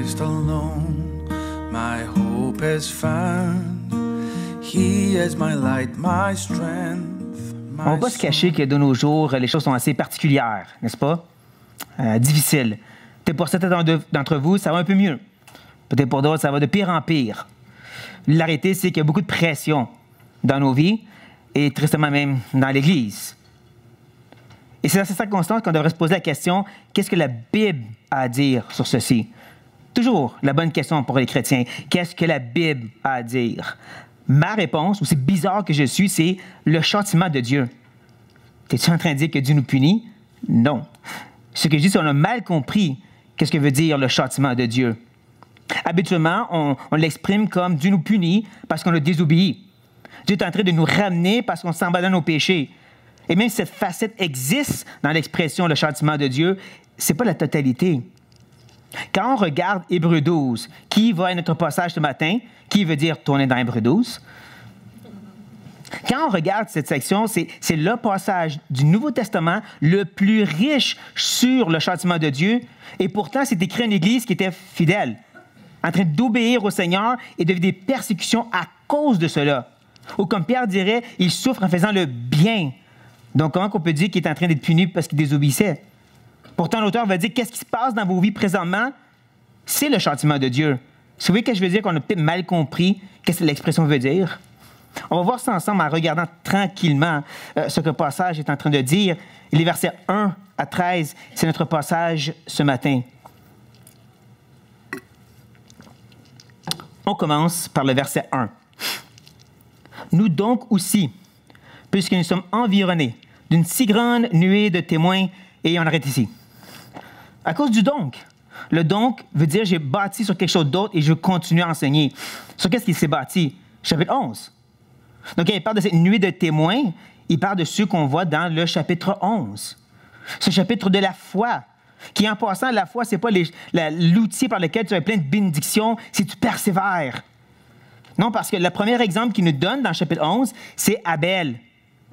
Christ alone, my hope is found. He is my light, my strength. On ne va pas se cacher que de nos jours, les choses sont assez particulières, n'est-ce pas? Difficiles. Peut-être pour certains d'entre vous, ça va un peu mieux. Peut-être pour d'autres, ça va de pire en pire. La réalité, c'est qu'il y a beaucoup de pression dans nos vies et tristement même dans l'Église. Et c'est dans ces circonstances qu'on devrait se poser la question, qu'est-ce que la Bible a à dire sur ceci? Toujours la bonne question pour les chrétiens. Qu'est-ce que la Bible a à dire? Ma réponse, aussi bizarre que je suis, c'est le châtiment de Dieu. Es-tu en train de dire que Dieu nous punit? Non. Ce que je dis, c'est qu'on a mal compris qu'est-ce que veut dire le châtiment de Dieu. Habituellement, on l'exprime comme Dieu nous punit parce qu'on a désobéi. Dieu est en train de nous ramener parce qu'on s'abandonne au péché. Et même si cette facette existe dans l'expression le châtiment de Dieu, ce n'est pas la totalité. Quand on regarde Hébreux 12, qui va être notre passage ce matin, qui veut dire tourner dans Hébreux 12? Quand on regarde cette section, c'est le passage du Nouveau Testament le plus riche sur le châtiment de Dieu. Et pourtant, c'est écrit à une Église qui était fidèle, en train d'obéir au Seigneur et de vivre des persécutions à cause de cela. Ou comme Pierre dirait, il souffre en faisant le bien. Donc, comment on peut dire qu'il est en train d'être puni parce qu'il désobéissait? Pourtant, l'auteur va dire qu'est-ce qui se passe dans vos vies présentement? C'est le châtiment de Dieu. Vous savez ce que je veux dire qu'on a peut-être mal compris qu'est-ce que l'expression veut dire? On va voir ça ensemble en regardant tranquillement ce que le passage est en train de dire. Et les versets 1 à 13, c'est notre passage ce matin. On commence par le verset 1. Nous donc aussi, puisque nous sommes environnés d'une si grande nuée de témoins, et on arrête ici. À cause du donc. Le donc veut dire j'ai bâti sur quelque chose d'autre et je continue à enseigner. Sur qu'est-ce qu'il s'est bâti? Chapitre 11. Donc, quand il parle de cette nuée de témoins, il parle de ceux qu'on voit dans le chapitre 11. Ce chapitre de la foi, qui en passant, la foi, ce n'est pas l'outil par lequel tu as plein de bénédictions, si tu persévères. Non, parce que le premier exemple qu'il nous donne dans le chapitre 11, c'est Abel.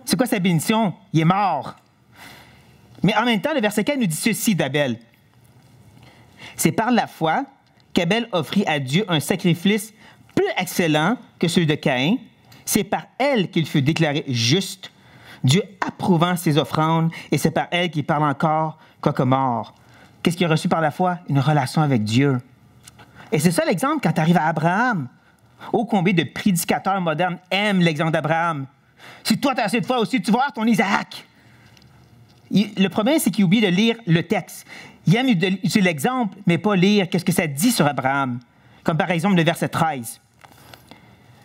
C'est quoi sa bénédiction? Il est mort. Mais en même temps, le verset 4 nous dit ceci d'Abel. C'est par la foi qu'Abel offrit à Dieu un sacrifice plus excellent que celui de Caïn. C'est par elle qu'il fut déclaré juste, Dieu approuvant ses offrandes, et c'est par elle qu'il parle encore, quoique mort. Qu'est-ce qu'il a reçu par la foi? Une relation avec Dieu. Et c'est ça l'exemple quand tu arrives à Abraham. Ô combien de prédicateurs modernes aiment l'exemple d'Abraham. Si toi, tu as assez de foi aussi, tu vas voir ton Isaac. Le problème, c'est qu'il oublie de lire le texte. Il aime utiliser l'exemple, mais pas lire qu'est-ce que ça dit sur Abraham. Comme par exemple le verset 13.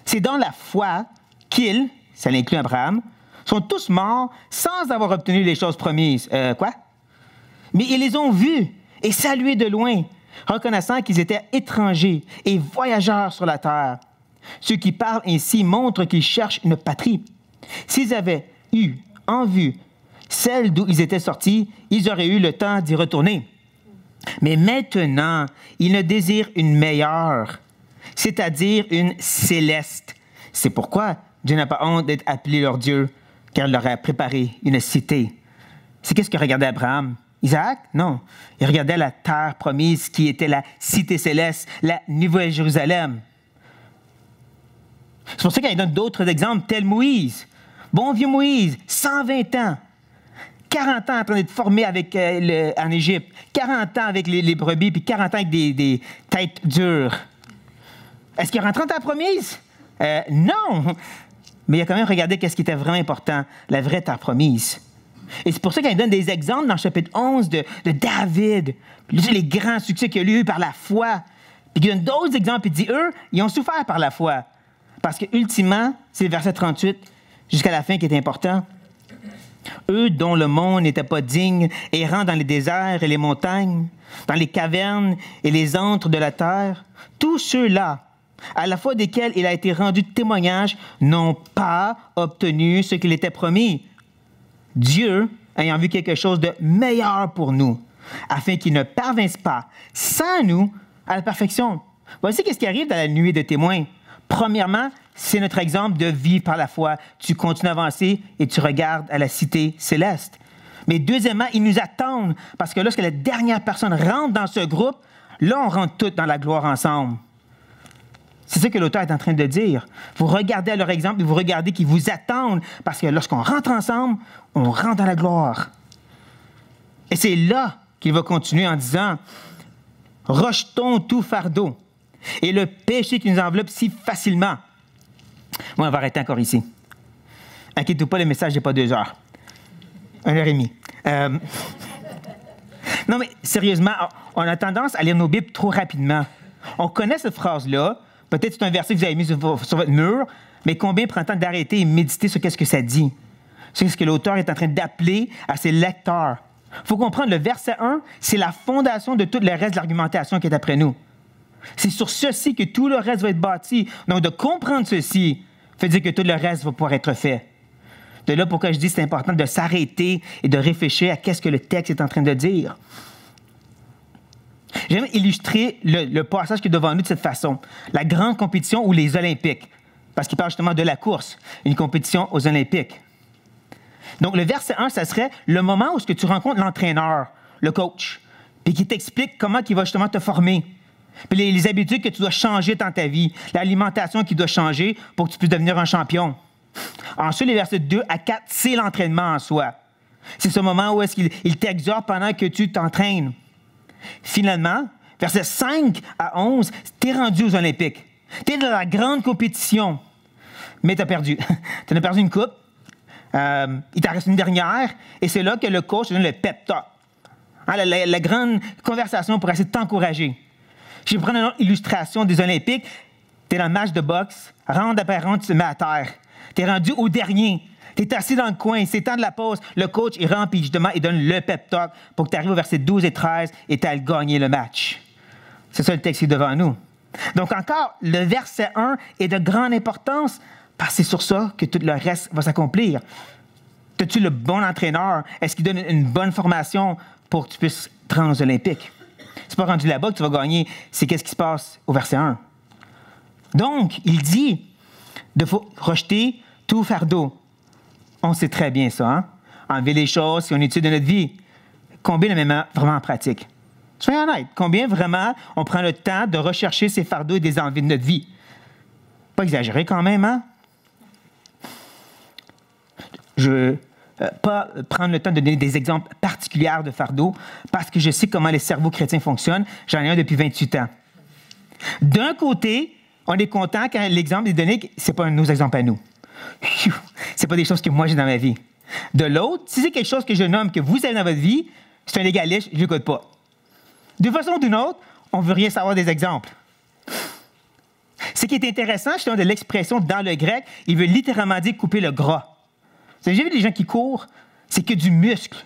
C'est dans la foi qu'ils, ça inclut Abraham, sont tous morts sans avoir obtenu les choses promises. Quoi? Mais ils les ont vus et salués de loin, reconnaissant qu'ils étaient étrangers et voyageurs sur la terre. Ceux qui parlent ainsi montrent qu'ils cherchent une patrie. S'ils avaient eu en vue celle d'où ils étaient sortis, ils auraient eu le temps d'y retourner. Mais maintenant, ils ne désirent une meilleure, c'est-à-dire une céleste. C'est pourquoi Dieu n'a pas honte d'être appelé leur Dieu, car il leur a préparé une cité. C'est qu'est-ce que regardait Abraham? Isaac? Non. Il regardait la terre promise qui était la cité céleste, la Nouvelle Jérusalem. C'est pour ça qu'il donne d'autres exemples, tel Moïse. Bon vieux Moïse, 120 ans. 40 ans en train d'être formé en Égypte, 40 ans avec les brebis, puis 40 ans avec des têtes dures. Est-ce qu'il rentre dans la promise? Non! Mais il a quand même regardé qu'est-ce qui était vraiment important, la vraie terre promise. Et c'est pour ça qu'il donne des exemples dans le chapitre 11 de David, les grands succès qu'il a eu par la foi. Puis il donne d'autres exemples, il dit, eux, ils ont souffert par la foi. Parce que, ultimement, c'est le verset 38 jusqu'à la fin qui est important. Eux dont le monde n'était pas digne, errant dans les déserts et les montagnes, dans les cavernes et les antres de la terre, tous ceux-là, à la fois desquels il a été rendu témoignage, n'ont pas obtenu ce qu'il était promis. Dieu ayant vu quelque chose de meilleur pour nous, afin qu'ils ne parvinssent pas, sans nous, à la perfection. Voici ce qui arrive dans la nuée de témoins. Premièrement, c'est notre exemple de vivre par la foi. Tu continues à avancer et tu regardes à la cité céleste. Mais deuxièmement, ils nous attendent parce que lorsque la dernière personne rentre dans ce groupe, Là, on rentre tous dans la gloire ensemble. C'est ça que l'auteur est en train de dire. Vous regardez à leur exemple et vous regardez qu'ils vous attendent parce que lorsqu'on rentre ensemble, on rentre dans la gloire. Et c'est là qu'il va continuer en disant « Rejetons tout fardeau et le péché qui nous enveloppe si facilement. » Moi, on va arrêter encore ici. Inquiétez-vous pas, le message n'est pas 2 heures. 1h30. Non, mais sérieusement, on a tendance à lire nos Bibles trop rapidement. On connaît cette phrase-là. Peut-être que c'est un verset que vous avez mis sur votre mur, mais combien prend le temps d'arrêter et méditer sur ce que ça dit? C'est ce que l'auteur est en train d'appeler à ses lecteurs. Il faut comprendre, le verset 1, c'est la fondation de tout le reste de l'argumentation qui est après nous. C'est sur ceci que tout le reste va être bâti. Donc, de comprendre ceci fait dire que tout le reste va pouvoir être fait. De là pourquoi je dis que c'est important de s'arrêter et de réfléchir à qu'est-ce que le texte est en train de dire. J'aime illustrer le passage qui est devant nous de cette façon. La grande compétition ou les Olympiques. Parce qu'il parle justement de la course, une compétition aux Olympiques. Donc, le verset 1, ça serait le moment où tu rencontres l'entraîneur, le coach, puis qui t'explique comment il va justement te former. Puis les habitudes que tu dois changer dans ta vie, l'alimentation qui doit changer pour que tu puisses devenir un champion. Ensuite, les versets 2 à 4, c'est l'entraînement en soi. C'est ce moment où est-ce qu'il t'exhorte pendant que tu t'entraînes. Finalement, versets 5 à 11, tu es rendu aux Olympiques. Tu es dans la grande compétition, mais tu as perdu. Tu en as perdu une coupe. Il t'en reste une dernière, et c'est là que le coach te donne le pep talk. Hein, la grande conversation pour essayer de t'encourager. Je vais prendre une autre illustration des Olympiques. Tu es dans le match de boxe, ronde après ronde, tu te mets à terre. Tu es rendu au dernier. Tu es assis dans le coin, c'est temps de la pause. Le coach, il rentre, puis justement, il donne le pep talk pour que tu arrives au verset 12 et 13 et tu ailles gagner le match. C'est ça le texte qui est devant nous. Donc encore, le verset 1 est de grande importance parce que c'est sur ça que tout le reste va s'accomplir. As-tu le bon entraîneur? Est-ce qu'il donne une bonne formation pour que tu puisses te rendre aux Olympiques? C'est pas rendu là-bas que tu vas gagner, c'est qu'est-ce qui se passe au verset 1. Donc, il dit de rejeter tout fardeau. On sait très bien ça, hein? Enlever les choses, si on étudie notre vie. Combien le met vraiment en pratique? Soyons honnêtes, combien vraiment on prend le temps de rechercher ces fardeaux et de les enlever de notre vie? Pas exagéré quand même, hein? Je ne veux pas prendre le temps de donner des exemples particuliers de fardeaux parce que je sais comment les cerveaux chrétiens fonctionnent. J'en ai un depuis 28 ans. D'un côté, on est content quand l'exemple est donné, ce n'est pas un de nos exemples à nous. Ce n'est pas des choses que moi j'ai dans ma vie. De l'autre, si c'est quelque chose que je nomme que vous avez dans votre vie, c'est un légaliste, je ne l'écoute pas. De façon ou d'une autre, on ne veut rien savoir des exemples. Ce qui est intéressant, justement, de l'expression dans le grec, il veut littéralement dire couper le gras. Vous avez vu les gens qui courent? C'est que du muscle.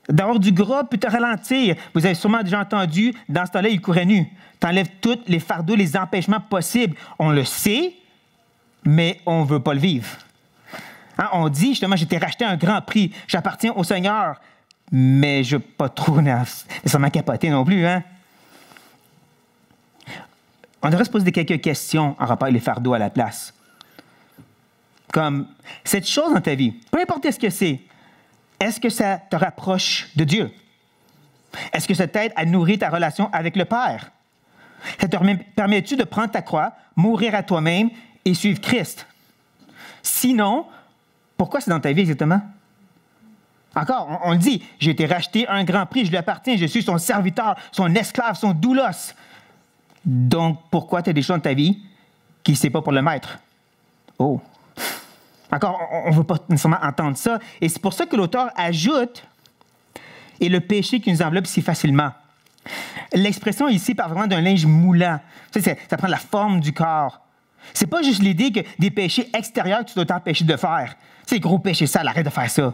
D'avoir du gras peut te ralentir. Vous avez sûrement déjà entendu, dans ce temps-là, il courait nu. Tu enlèves tous les fardeaux, les empêchements possibles. On le sait, mais on ne veut pas le vivre. Hein, on dit, justement, j'ai été racheté à un grand prix. J'appartiens au Seigneur, mais je ne veux pas trop nécessairement capoter non plus. Hein? On devrait se poser quelques questions en rapport avec les fardeaux à la place. Comme, cette chose dans ta vie, peu importe ce que c'est, est-ce que ça te rapproche de Dieu? Est-ce que ça t'aide à nourrir ta relation avec le Père? Ça te permet-tu de prendre ta croix, mourir à toi-même et suivre Christ? Sinon, pourquoi c'est dans ta vie exactement? Encore, on le dit, j'ai été racheté à un grand prix, je lui appartiens, je suis son serviteur, son esclave, son doulos. Donc, pourquoi tu as des choses dans ta vie qui ne sont pas pour le maître? Oh! Encore, on ne veut pas nécessairement entendre ça. Et c'est pour ça que l'auteur ajoute « et le péché qui nous enveloppe si facilement ». L'expression ici parle vraiment d'un linge moulant. Ça prend la forme du corps. C'est pas juste l'idée que des péchés extérieurs que tu dois t'empêcher de faire. C'est les gros péchés sales, arrête de faire ça.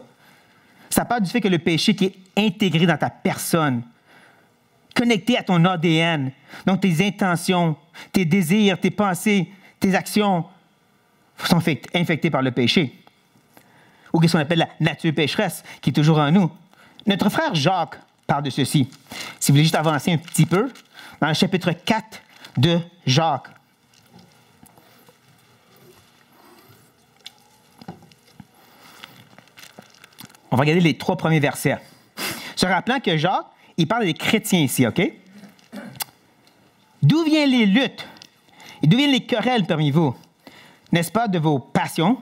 Ça parle du fait que le péché qui est intégré dans ta personne, connecté à ton ADN, donc tes intentions, tes désirs, tes pensées, tes actions, sont infectés par le péché. Ou qu'est-ce qu'on appelle la nature pécheresse, qui est toujours en nous. Notre frère Jacques parle de ceci. Si vous voulez juste avancer un petit peu, dans le chapitre 4 de Jacques. On va regarder les 3 premiers versets. Se rappelant que Jacques, il parle des chrétiens ici, OK? viennent les luttes? Et d'où viennent les querelles parmi vous? N'est-ce pas de vos passions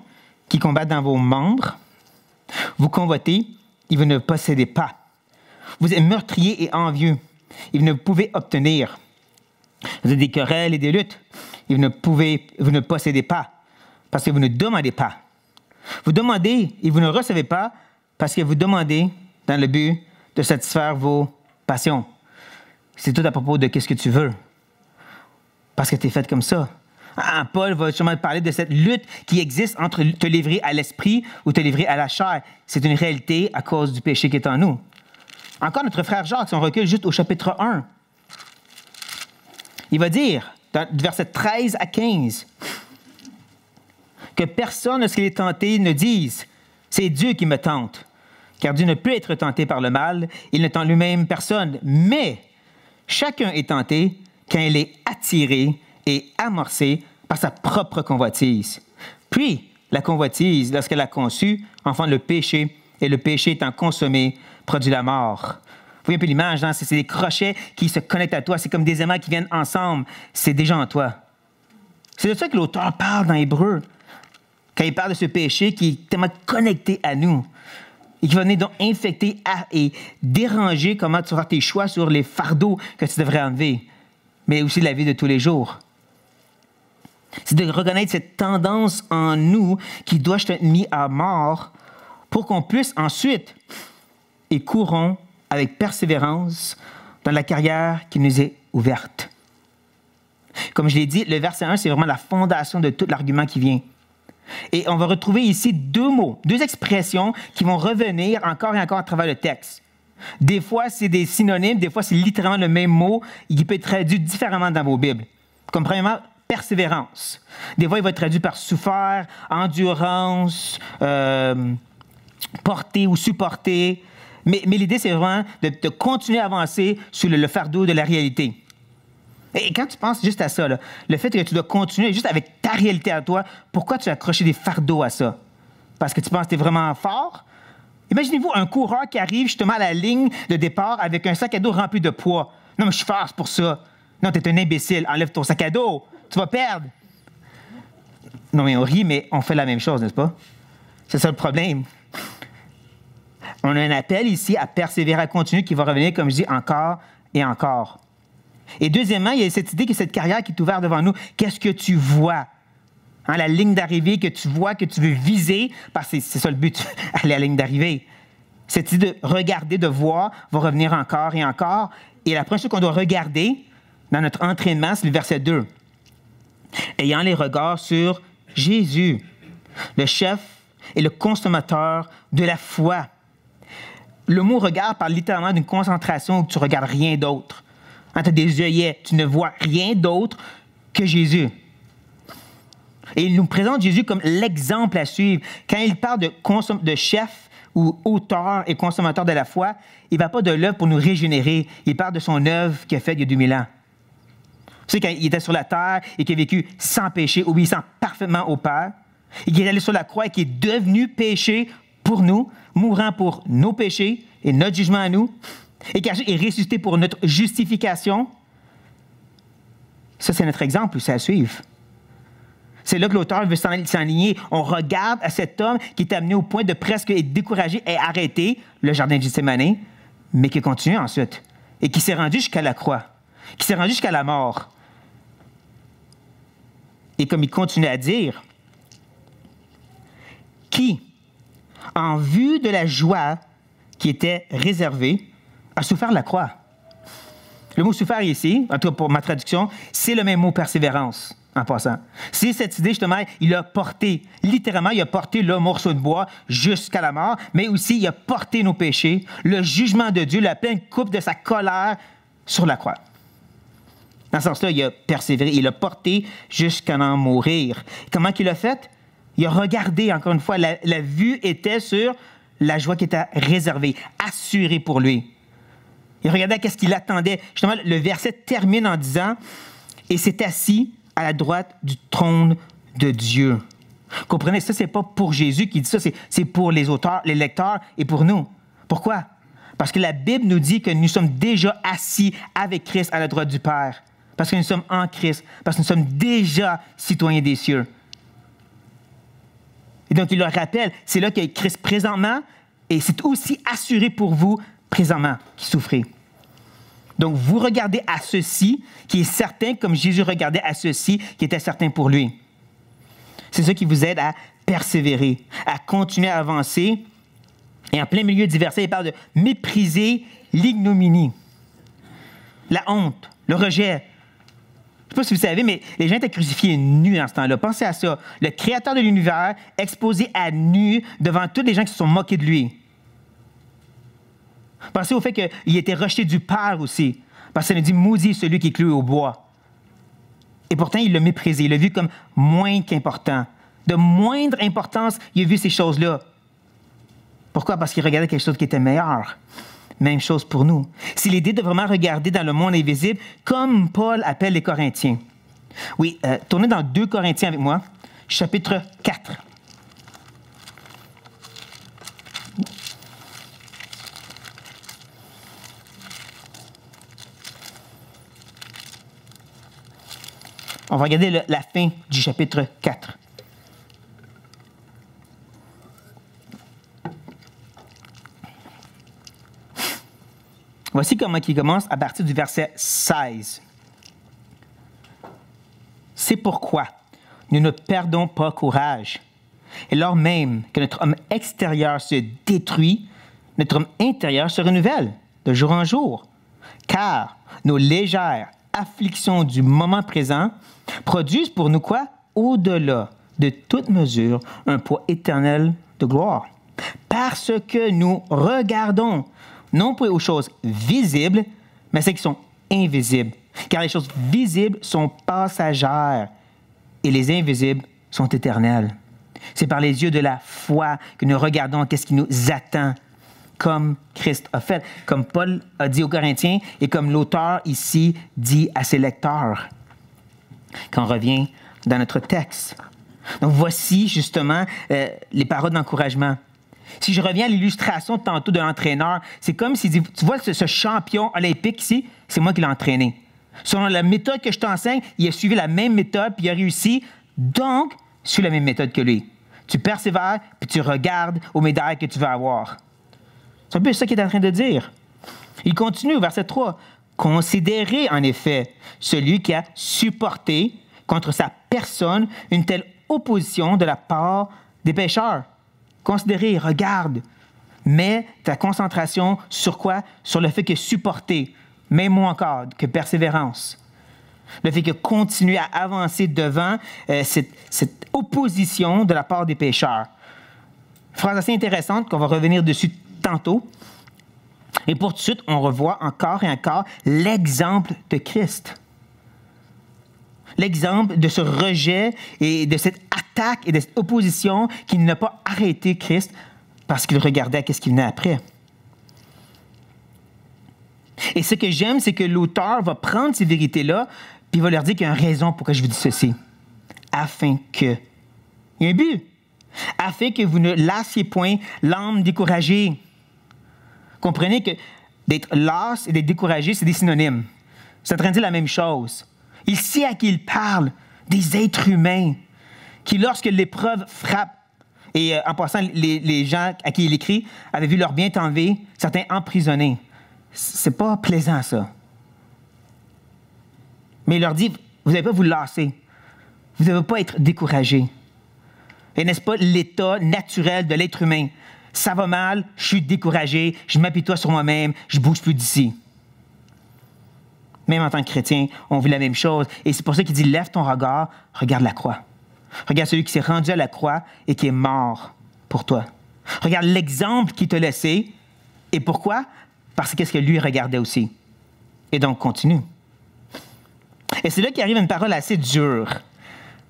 qui combattent dans vos membres? Vous convoitez et vous ne possédez pas. Vous êtes meurtriers et envieux et vous ne pouvez obtenir. Vous avez des querelles et des luttes et vous ne possédez pas parce que vous ne demandez pas. Vous demandez et vous ne recevez pas parce que vous demandez dans le but de satisfaire vos passions. C'est tout à propos de qu'est-ce que tu veux. Parce que tu es fait comme ça. Paul va sûrement parler de cette lutte qui existe entre te livrer à l'esprit ou te livrer à la chair. C'est une réalité à cause du péché qui est en nous. Encore notre frère Jacques, si on recule juste au chapitre 1, il va dire, dans versets 13 à 15, que personne, lorsqu'il est tenté, ne dise « C'est Dieu qui me tente ». Car Dieu ne peut être tenté par le mal, il ne tente lui-même personne. Mais chacun est tenté quand il est attiré et amorcé par sa propre convoitise. Puis, la convoitise, lorsqu'elle a conçu, enfante le péché, et le péché étant consommé, produit la mort. Vous voyez un peu l'image, hein? C'est des crochets qui se connectent à toi, c'est comme des aimants qui viennent ensemble, c'est déjà en toi. C'est de ça que l'auteur parle dans Hébreu, quand il parle de ce péché qui est tellement connecté à nous, et qui va venir donc infecter et déranger comment tu vas faire tes choix sur les fardeaux que tu devrais enlever, mais aussi la vie de tous les jours. C'est de reconnaître cette tendance en nous qui doit être mise à mort pour qu'on puisse ensuite et courons avec persévérance dans la carrière qui nous est ouverte. Comme je l'ai dit, le verset 1, c'est vraiment la fondation de tout l'argument qui vient. Et on va retrouver ici deux mots, deux expressions qui vont revenir encore et encore à travers le texte. Des fois, c'est des synonymes, des fois, c'est littéralement le même mot et qui peut être traduit différemment dans vos Bibles. Comme premièrement, persévérance. Des fois, il va être traduit par souffert, endurance, porter ou supporter. Mais l'idée, c'est vraiment de continuer à avancer sur le fardeau de la réalité. Et quand tu penses juste à ça, là, le fait que tu dois continuer juste avec ta réalité à toi, pourquoi tu as accroché des fardeaux à ça? Parce que tu penses que tu es vraiment fort? Imaginez-vous un coureur qui arrive justement à la ligne de départ avec un sac à dos rempli de poids. Non, mais je suis fort pour ça. Non, tu es un imbécile. Enlève ton sac à dos. Tu vas perdre. Non, mais on rit, mais on fait la même chose, n'est-ce pas? C'est ça le problème. On a un appel ici à persévérer, à continuer, qui va revenir, comme je dis, encore et encore. Et deuxièmement, il y a cette idée que cette carrière qui est ouverte devant nous, qu'est-ce que tu vois? Hein, la ligne d'arrivée que tu vois, que tu veux viser, parce que c'est ça le but, aller à la ligne d'arrivée. Cette idée de regarder, de voir, va revenir encore et encore. Et la première chose qu'on doit regarder dans notre entraînement, c'est le verset 2. Ayant les regards sur Jésus, le chef et le consommateur de la foi. Le mot « regard » parle littéralement d'une concentration où tu ne regardes rien d'autre. Hein, tu as des œillets, tu ne vois rien d'autre que Jésus. Et il nous présente Jésus comme l'exemple à suivre. Quand il parle de chef ou auteur et consommateur de la foi, il ne va pas de l'œuvre pour nous régénérer. Il parle de son œuvre qu'il a faite il y a 2000 ans. Tu sais, quand il était sur la terre et qu'il a vécu sans péché, obéissant parfaitement au Père, et qu'il est allé sur la croix et qu'il est devenu péché pour nous, mourant pour nos péchés et notre jugement à nous, et qu'il est ressuscité pour notre justification, ça, c'est notre exemple aussi à suivre. C'est là que l'auteur veut s'enligner. On regarde à cet homme qui est amené au point de presque être découragé et arrêter le jardin de Gethsémani, mais qui continue ensuite, et qui s'est rendu jusqu'à la croix, qui s'est rendu jusqu'à la mort. Et comme il continue à dire, qui, en vue de la joie qui était réservée, a souffert la croix. Le mot souffert ici, en tout cas pour ma traduction, c'est le même mot persévérance, en passant. C'est cette idée, justement, il a porté, littéralement, il a porté le morceau de bois jusqu'à la mort, mais aussi il a porté nos péchés, le jugement de Dieu, la pleine coupe de sa colère sur la croix. Dans ce sens-là, il a persévéré, il a porté jusqu'à en mourir. Comment qu'il a fait? Il a regardé, encore une fois, la vue était sur la joie qui était réservée, assurée pour lui. Il regardait qu'est-ce qu'il attendait. Justement, le verset termine en disant « Et s'est assis à la droite du trône de Dieu. » Comprenez, ça, c'est pas pour Jésus qui dit ça, c'est pour les auteurs, les lecteurs et pour nous. Pourquoi? Parce que la Bible nous dit que nous sommes déjà assis avec Christ à la droite du Père. Parce que nous sommes en Christ, parce que nous sommes déjà citoyens des cieux. Et donc, il leur rappelle, c'est là que Christ présentement, et c'est aussi assuré pour vous présentement qui souffrez. Donc, vous regardez à ceci qui est certain, comme Jésus regardait à ceci qui était certain pour lui. C'est ça qui vous aide à persévérer, à continuer à avancer. Et en plein milieu du verset, il parle de mépriser l'ignominie, la honte, le rejet. Je ne sais pas si vous savez, mais les gens étaient crucifiés nus dans ce temps-là. Pensez à ça. Le créateur de l'univers exposé à nu devant tous les gens qui se sont moqués de lui. Pensez au fait qu'il était rejeté du Père aussi. Parce que ça nous dit, maudit celui qui est cloué au bois. Et pourtant, il l'a méprisé. Il l'a vu comme moins qu'important. De moindre importance, il a vu ces choses-là. Pourquoi? Parce qu'il regardait quelque chose qui était meilleur. Même chose pour nous. C'est l'idée de vraiment regarder dans le monde invisible, comme Paul appelle les Corinthiens. Oui, tournez dans 2 Corinthiens avec moi, chapitre 4. On va regarder la fin du chapitre 4. Voici comment il commence à partir du verset 16. C'est pourquoi nous ne perdons pas courage. Et lors même que notre homme extérieur se détruit, notre homme intérieur se renouvelle de jour en jour. Car nos légères afflictions du moment présent produisent pour nous quoi? Au-delà de toute mesure, un poids éternel de gloire. Parce que nous regardons non pas aux choses visibles, mais celles qui sont invisibles. Car les choses visibles sont passagères et les invisibles sont éternelles. C'est par les yeux de la foi que nous regardons qu'est-ce qui nous attend, comme Christ a fait, comme Paul a dit aux Corinthiens et comme l'auteur ici dit à ses lecteurs. Quand on revient dans notre texte. Donc voici justement les paroles d'encouragement. Si je reviens à l'illustration tantôt de l'entraîneur, c'est comme s'il dit, tu vois ce champion olympique ici, c'est moi qui l'ai entraîné. Selon la méthode que je t'enseigne, il a suivi la même méthode, puis il a réussi, donc, suis la même méthode que lui. Tu persévères, puis tu regardes aux médailles que tu veux avoir. C'est un peu ça qu'il est en train de dire. Il continue au verset 3. Considérez en effet celui qui a supporté contre sa personne une telle opposition de la part des pécheurs. Considérez, regarde, mets ta concentration sur quoi? Sur le fait que supporter, même mot encore, que persévérance. Le fait que continuer à avancer devant cette opposition de la part des pécheurs. Phrase assez intéressante qu'on va revenir dessus tantôt. Et pour tout de suite, on revoit encore et encore l'exemple de Christ. L'exemple de ce rejet et de cette attaque et de cette opposition qui n'a pas arrêté Christ parce qu'il regardait à ce qui venait après. Et ce que j'aime, c'est que l'auteur va prendre ces vérités-là puis il va leur dire qu'il y a une raison pourquoi je vous dis ceci. Afin que... Il y a un but. Afin que vous ne lassiez point l'âme découragée. Comprenez que d'être las et d'être découragé, c'est des synonymes. Ça traduit la même chose. Il sait à qui il parle, des êtres humains, qui, lorsque l'épreuve frappe, et en passant, les gens à qui il écrit avaient vu leur bien enlevé, certains emprisonnés. C'est pas plaisant, ça. Mais il leur dit, vous n'avez pas à vous lasser. Vous n'avez pas à être découragé. Et n'est-ce pas l'état naturel de l'être humain? Ça va mal, je suis découragé, je m'apitoie sur moi-même, je ne bouge plus d'ici. Même en tant que chrétien, on vit la même chose. Et c'est pour ça qu'il dit, lève ton regard, regarde la croix. Regarde celui qui s'est rendu à la croix et qui est mort pour toi. Regarde l'exemple qu'il t'a laissé. Et pourquoi? Parce que qu'est-ce que lui regardait aussi. Et donc, continue. Et c'est là qu'arrive une parole assez dure.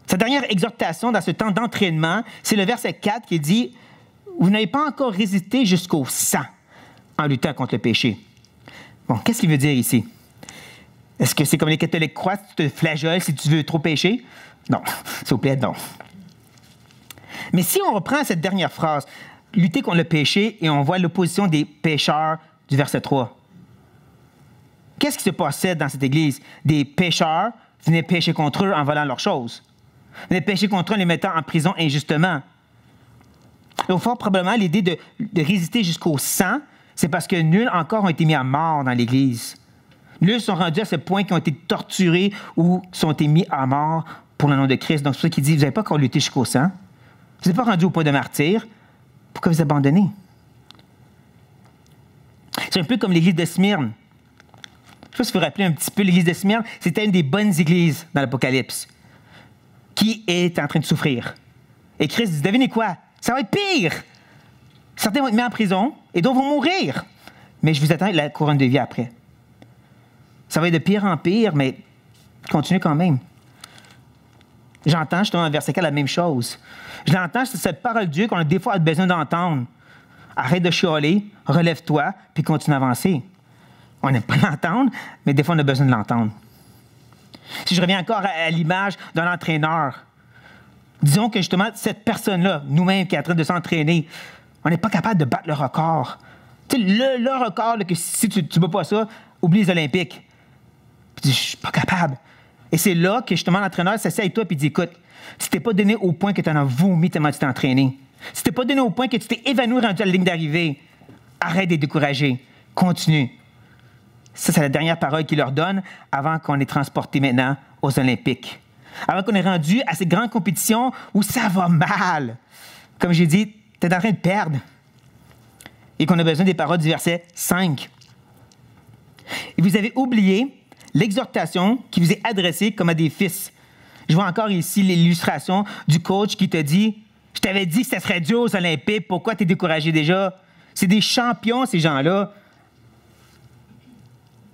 Sa dernière exhortation dans ce temps d'entraînement, c'est le verset 4 qui dit, « Vous n'avez pas encore résisté jusqu'au sang en luttant contre le péché. » Bon, qu'est-ce qu'il veut dire ici? Est-ce que c'est comme les catholiques croient, tu te flageoles si tu veux trop pécher? Non, s'il vous plaît, non. Mais si on reprend cette dernière phrase, lutter contre le péché, et on voit l'opposition des pécheurs du verset 3. Qu'est-ce qui se passait dans cette église? Des pécheurs venaient pécher contre eux en volant leurs choses. Venaient pécher contre eux en les mettant en prison injustement. Donc, fort probablement, l'idée de résister jusqu'au sang, c'est parce que nuls encore ont été mis à mort dans l'Église. Nuls sont rendus à ce point qu'ils ont été torturés ou sont été mis à mort pour le nom de Christ. Donc, c'est pour ça qu'il dit, vous n'avez pas encore lutté jusqu'au sang. Vous n'êtes pas rendu au point de martyr. Pourquoi vous abandonnez? C'est un peu comme l'Église de Smyrne. Je ne sais pas si vous vous rappelez un petit peu, l'Église de Smyrne, c'était une des bonnes églises dans l'Apocalypse qui est en train de souffrir. Et Christ dit, devinez quoi? Ça va être pire. Certains vont être mis en prison et d'autres vont mourir. Mais je vous attends la couronne de vie après. Ça va être de pire en pire, mais continuez quand même. J'entends justement dans le verset 4 la même chose. Je l'entends, c'est cette parole de Dieu qu'on a des fois besoin d'entendre. Arrête de chialer, relève-toi, puis continue à avancer. On n'aime pas l'entendre, mais des fois on a besoin de l'entendre. Si je reviens encore à l'image d'un entraîneur, disons que justement, cette personne-là, nous-mêmes qui est en train de s'entraîner, on n'est pas capable de battre le record. Tu sais, le record, là, que si tu ne bats pas ça, oublie les Olympiques. Puis tu dis, je ne suis pas capable. Et c'est là que justement l'entraîneur s'assied avec toi et dit, écoute, si tu n'es pas donné au point que tu en as vomi tellement tu t'es entraîné, si tu n'es pas donné au point que tu t'es évanoui rendu à la ligne d'arrivée, arrête d'être découragé. Continue. Ça, c'est la dernière parole qu'il leur donne avant qu'on est transporté maintenant aux Olympiques. Avant qu'on est rendu à ces grandes compétitions où ça va mal. Comme j'ai dit, tu es en train de perdre. Et qu'on a besoin des paroles du verset 5. Et vous avez oublié l'exhortation qui vous est adressée comme à des fils. Je vois encore ici l'illustration du coach qui te dit « Je t'avais dit que ça serait dur aux Olympiques, pourquoi tu es découragé déjà? » C'est des champions, ces gens-là.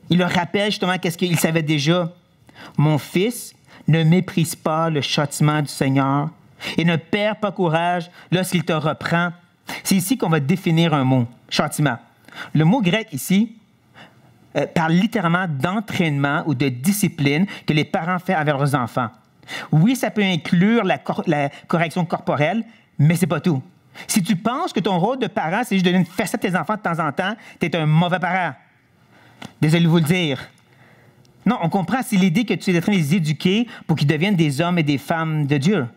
Il leur rappelle justement qu'est-ce qu'ils savaient déjà. « Mon fils, ne méprise pas le châtiment du Seigneur et ne perds pas courage lorsqu'il te reprend. » C'est ici qu'on va définir un mot, châtiment. Le mot grec ici parle littéralement d'entraînement ou de discipline que les parents font avec leurs enfants. Oui, ça peut inclure la correction corporelle, mais c'est pas tout. Si tu penses que ton rôle de parent, c'est juste de donner une fessette à tes enfants de temps en temps, tu es un mauvais parent. Désolé de vous le dire. Non, on comprend, c'est l'idée que tu es en train de les éduquer pour qu'ils deviennent des hommes et des femmes de Dieu.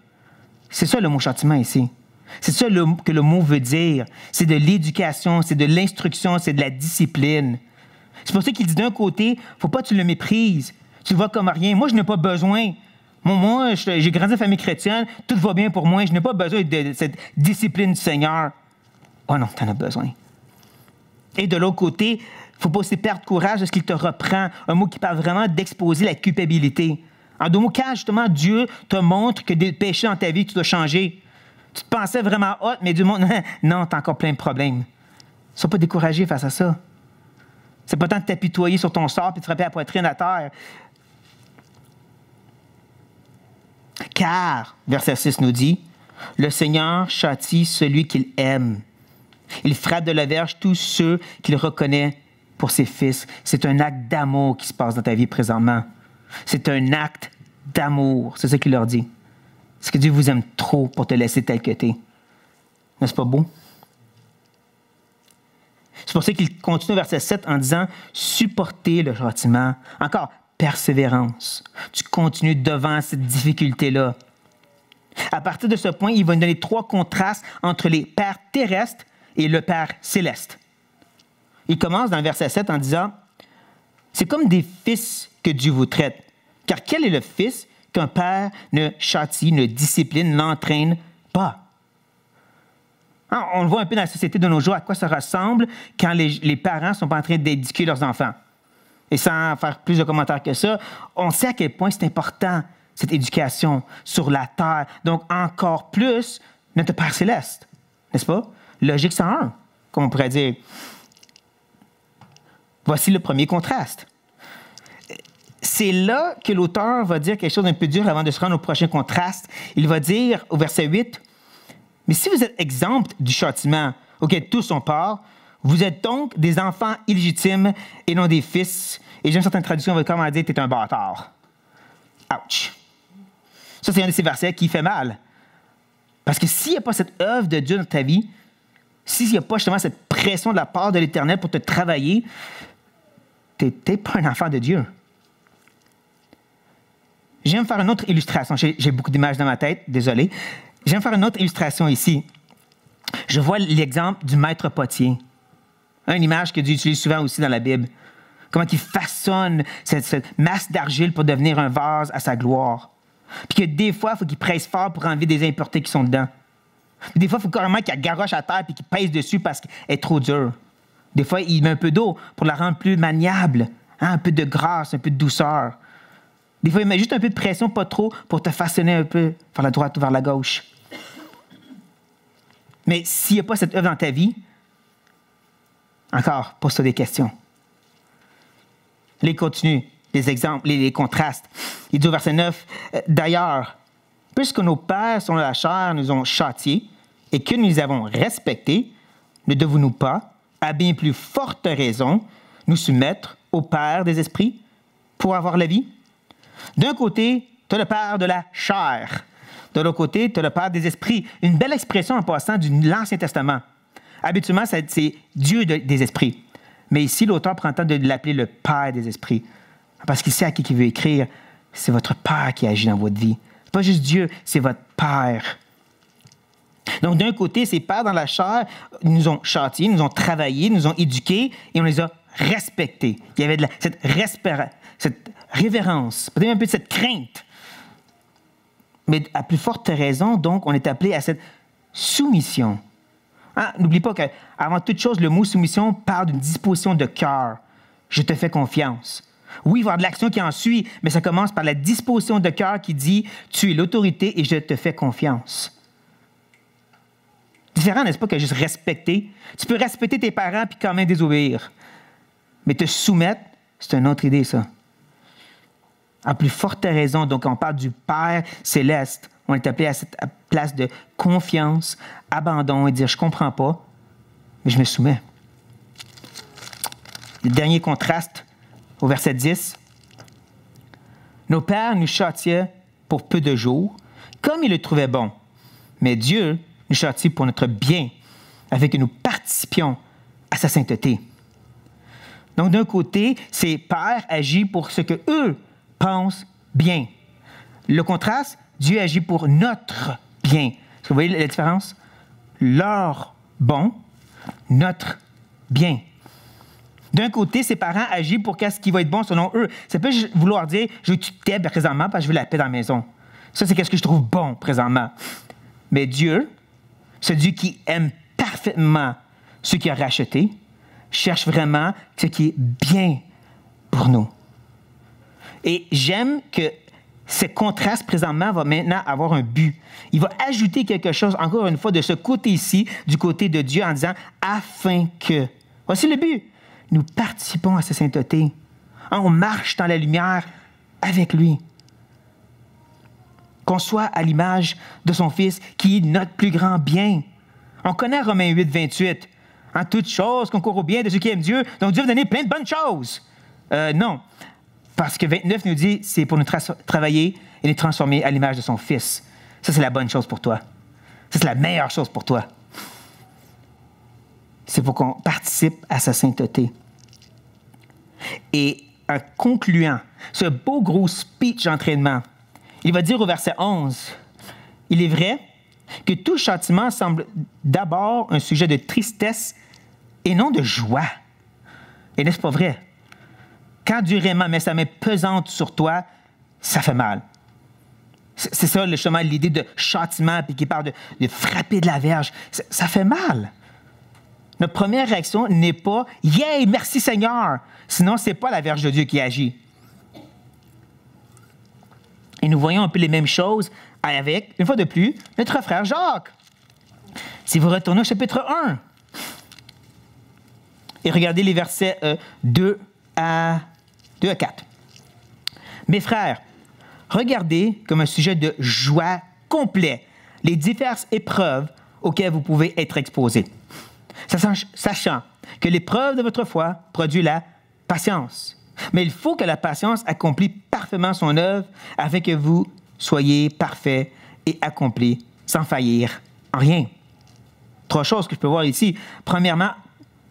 C'est ça le mot châtiment ici. C'est ça que le mot veut dire. C'est de l'éducation, c'est de l'instruction, c'est de la discipline. C'est pour ça qu'il dit d'un côté, il ne faut pas que tu le méprises. Tu le vois comme rien. Moi, je n'ai pas besoin. Moi, j'ai grandi dans une famille chrétienne, tout va bien pour moi, je n'ai pas besoin de cette discipline du Seigneur. Oh non, tu en as besoin. Et de l'autre côté, il ne faut pas aussi perdre courage de ce qu'il te reprend. Un mot qui parle vraiment d'exposer la culpabilité. En deux mots, quand justement Dieu te montre que des péchés dans ta vie, tu dois changer. Tu te pensais vraiment hot, mais du monde, non, tu as encore plein de problèmes. Ne sois pas découragé face à ça. C'est pas tant de t'apitoyer sur ton sort et de te frapper la poitrine à terre. Car, verset 6 nous dit, « Le Seigneur châtie celui qu'il aime. Il frappe de la verge tous ceux qu'il reconnaît pour ses fils. » C'est un acte d'amour qui se passe dans ta vie présentement. C'est un acte d'amour. C'est ça qu'il leur dit. C'est que Dieu vous aime trop pour te laisser tel que t'es. N'est-ce pas beau? C'est pour ça qu'il continue au verset 7 en disant « Supportez le châtiment. » Encore, persévérance. Tu continues devant cette difficulté-là. À partir de ce point, il va nous donner 3 contrastes entre les pères terrestres et le Père céleste. Il commence dans le verset 7 en disant « C'est comme des fils que Dieu vous traite. Car quel est le fils qu'un père ne châtie, ne discipline, n'entraîne pas? » On le voit un peu dans la société de nos jours, à quoi ça ressemble quand les parents ne sont pas en train d'éduquer leurs enfants. Et sans faire plus de commentaires que ça, on sait à quel point c'est important, cette éducation sur la terre. Donc, encore plus, notre Père céleste. N'est-ce pas? Logique 101, comme on pourrait dire. Voici le premier contraste. C'est là que l'auteur va dire quelque chose d'un peu dur avant de se rendre au prochain contraste. Il va dire, au verset 8, « Mais si vous êtes exempts du châtiment auquel tous ont part, vous êtes donc des enfants illégitimes et non des fils. » Et j'aime certaines traductions, on va comment dire « t'es un bâtard ». Ouch! Ça, c'est un de ces versets qui fait mal. Parce que s'il n'y a pas cette œuvre de Dieu dans ta vie, s'il n'y a pas justement cette pression de la part de l'Éternel pour te travailler, tu n'es pas un enfant de Dieu. J'aime faire une autre illustration. J'ai beaucoup d'images dans ma tête, désolé. J'aime faire une autre illustration ici. Je vois l'exemple du maître potier. Une image que Dieu utilise souvent aussi dans la Bible. Comment il façonne cette masse d'argile pour devenir un vase à sa gloire. Puis que des fois, il faut qu'il presse fort pour enlever des impuretés qui sont dedans. Puis des fois, il faut carrément qu'il la garoche à terre et qu'il pèse dessus parce qu'elle est trop dure. Des fois, il met un peu d'eau pour la rendre plus maniable. Un peu de grâce, un peu de douceur. Des fois, il met juste un peu de pression, pas trop, pour te façonner un peu vers la droite ou vers la gauche. Mais s'il n'y a pas cette œuvre dans ta vie, encore, pose-toi des questions. Les continue, les exemples, les contrastes. Il dit au verset 9, « D'ailleurs, puisque nos pères selon la chair nous ont châtiés et que nous les avons respectés, ne devons-nous pas, à bien plus forte raison, nous soumettre au Père des esprits pour avoir la vie? » D'un côté, tu as le Père de la chair. De l'autre côté, tu as le Père des esprits. Une belle expression en passant de l'Ancien Testament. Habituellement, c'est Dieu des esprits. Mais ici, l'auteur prend le temps de l'appeler le Père des esprits. Parce qu'il sait à qui il veut écrire. C'est votre Père qui agit dans votre vie. Ce n'est pas juste Dieu, c'est votre Père. Donc, d'un côté, ces pères dans la chair nous ont châtiés, nous ont travaillé, nous ont éduqués et on les a respectés. Il y avait cette révérence, peut-être un peu de cette crainte. Mais à plus forte raison, donc, on est appelé à cette soumission. N'oublie pas qu'avant toute chose, le mot soumission parle d'une disposition de cœur. Je te fais confiance. Oui, il va y avoir de l'action qui en suit, mais ça commence par la disposition de cœur qui dit « Tu es l'autorité et je te fais confiance ». Différent, n'est-ce pas, que juste respecter. Tu peux respecter tes parents puis quand même désobéir. Mais te soumettre, c'est une autre idée, ça. À plus forte raison, donc on parle du Père céleste. On est appelé à cette place de confiance, abandon et dire « Je ne comprends pas, mais je me soumets ». Le dernier contraste, au verset 10. « Nos pères nous châtiaient pour peu de jours, comme ils le trouvaient bon. Mais Dieu nous châtie pour notre bien, afin que nous participions à sa sainteté. » Donc, d'un côté, ces pères agissent pour ce qu'eux pensent bien. Le contraste, Dieu agit pour notre bien. Est-ce que vous voyez la différence? Leur bon, notre bien. D'un côté, ses parents agissent pour qu'est-ce qui va être bon selon eux. Ça peut vouloir dire, je veux que tu t'aides présentement parce que je veux la paix dans la maison. Ça, c'est qu'est-ce que je trouve bon présentement. Mais Dieu, ce Dieu qui aime parfaitement ceux qu'il a rachetés, cherche vraiment ce qui est bien pour nous. Et j'aime que ce contraste présentement va maintenant avoir un but. Il va ajouter quelque chose, encore une fois, de ce côté-ci, du côté de Dieu, en disant « afin que ». Voici le but. Nous participons à sa sainteté. On marche dans la lumière avec lui. Qu'on soit à l'image de son Fils, qui est notre plus grand bien. On connaît Romains 8, 28. En toutes choses, concourt au bien de ceux qui aiment Dieu. Donc Dieu va donner plein de bonnes choses. Non. Parce que 29 nous dit, c'est pour nous travailler et nous transformer à l'image de son Fils. Ça, c'est la bonne chose pour toi. Ça, c'est la meilleure chose pour toi. C'est pour qu'on participe à sa sainteté. Et en concluant ce beau gros speech d'entraînement, il va dire au verset 11, « Il est vrai que tout châtiment semble d'abord un sujet de tristesse et non de joie. » Et n'est-ce pas vrai? Quand Dieu vraiment met sa main pesante sur toi, ça fait mal. C'est ça, justement, l'idée de châtiment, puis qui parle de frapper de la verge. Ça fait mal. Notre première réaction n'est pas « Yeah, merci Seigneur », sinon ce n'est pas la verge de Dieu qui agit. Et nous voyons un peu les mêmes choses avec, une fois de plus, notre frère Jacques. Si vous retournez au chapitre 1, et regardez les versets 2 à 4. « Mes frères, regardez comme un sujet de joie complet les diverses épreuves auxquelles vous pouvez être exposés, sachant que l'épreuve de votre foi produit la patience. Mais il faut que la patience accomplisse parfaitement son œuvre afin que vous soyez parfaits et accomplis sans faillir en rien. » Trois choses que je peux voir ici. Premièrement,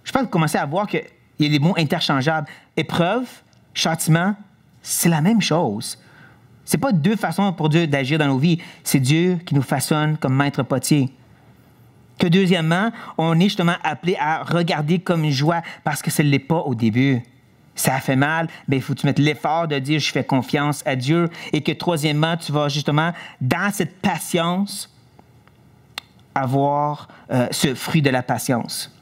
je pense que vous commencez à voir qu'il il y a des mots interchangeables. Épreuve, châtiment, c'est la même chose. Ce n'est pas deux façons pour Dieu d'agir dans nos vies. C'est Dieu qui nous façonne comme maître potier. Que deuxièmement, on est justement appelé à regarder comme une joie parce que ça ne l'est pas au début. Ça fait mal, mais il faut que tu mettes l'effort de dire « je fais confiance à Dieu ». Et que troisièmement, tu vas justement, dans cette patience, avoir ce fruit de la patience.